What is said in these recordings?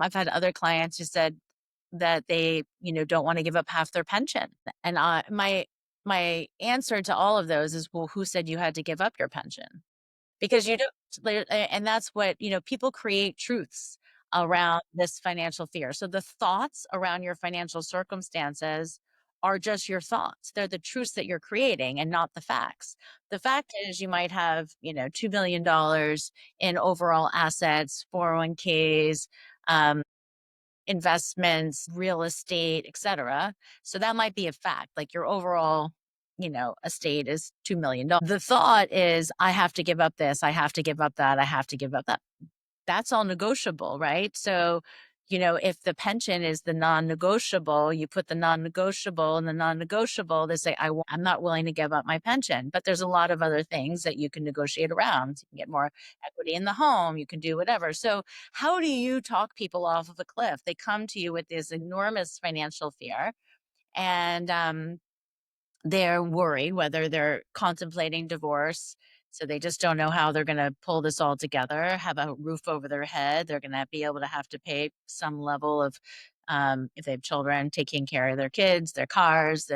I've had other clients who said that they, don't want to give up half their pension. And my answer to all of those is, well, who said you had to give up your pension? Because you don't, and that's what, people create truths around this financial fear. So the thoughts around your financial circumstances are just your thoughts. They're the truths that you're creating and not the facts. The fact is you might have, $2 million in overall assets, 401ks, investments, real estate, etc. So that might be a fact. Like your overall, estate is $2 million. The thought is, I have to give up this, I have to give up that, I have to give up that. That's all negotiable, right? So, if the pension is the non-negotiable, you put the non-negotiable and the non-negotiable, they say, I'm not willing to give up my pension. But there's a lot of other things that you can negotiate around. You can get more equity in the home, you can do whatever. So how do you talk people off of a cliff? They come to you with this enormous financial fear, and they're worried, whether they're contemplating divorce. So they just don't know how they're going to pull this all together, have a roof over their head. They're going to be able to have to pay some level of, if they have children, taking care of their kids, their cars,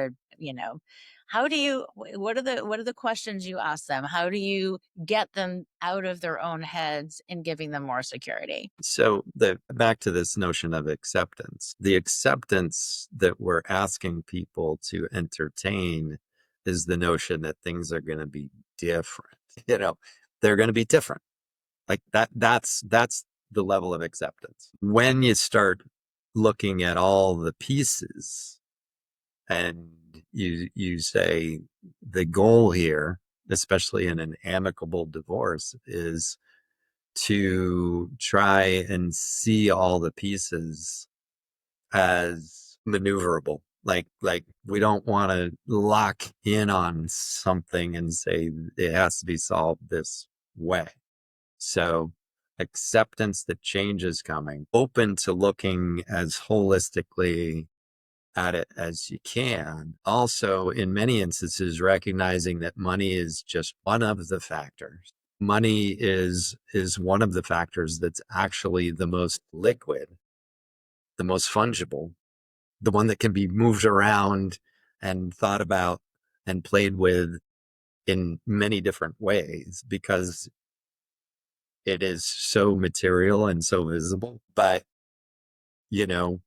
how do you, what are the questions you ask them? How do you get them out of their own heads and giving them more security? So back to this notion of acceptance, the acceptance that we're asking people to entertain is the notion that things are going to be different. You know, they're going to be different. Like that's the level of acceptance. When you start looking at all the pieces and you say the goal here, especially in an amicable divorce, is to try and see all the pieces as maneuverable. Like we don't want to lock in on something and say it has to be solved this way. So acceptance that change is coming, open to looking as holistically at it as you can. Also, in many instances, recognizing that money is just one of the factors. Money is one of the factors that's actually the most liquid, the most fungible, the one that can be moved around and thought about and played with in many different ways because it is so material and so visible. But, you know,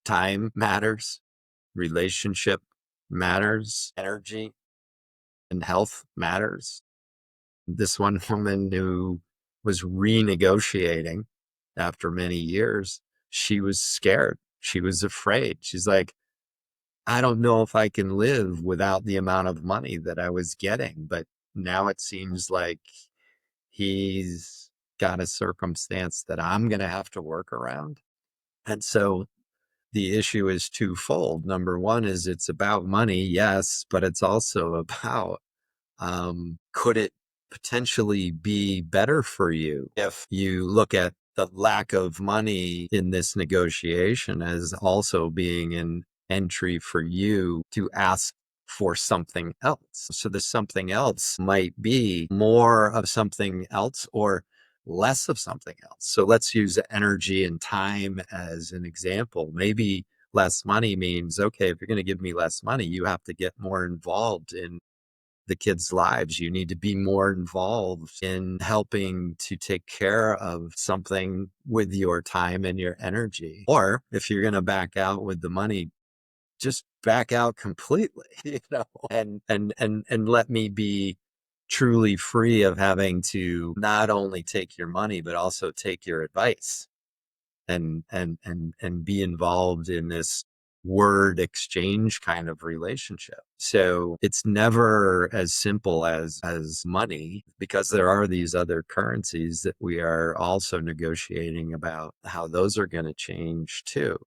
time matters, relationship matters, energy and health matters. This one woman who was renegotiating after many years, she was scared. She was afraid. She's like, I don't know if I can live without the amount of money that I was getting. But now it seems like he's got a circumstance that I'm going to have to work around. And so the issue is twofold. Number one is it's about money, yes, but it's also about could it potentially be better for you if you look at the lack of money in this negotiation as also being an entry for you to ask for something else? So the something else might be more of something else or less of something else. So let's use energy and time as an example. Maybe less money means, okay, if you're going to give me less money, you have to get more involved in the kids' lives. You need to be more involved in helping to take care of something with your time and your energy. Or if you're going to back out with the money, just back out completely, and let me be truly free of having to not only take your money, but also take your advice and be involved in this word exchange kind of relationship. So it's never as simple as money, because there are these other currencies that we are also negotiating about how those are going to change too.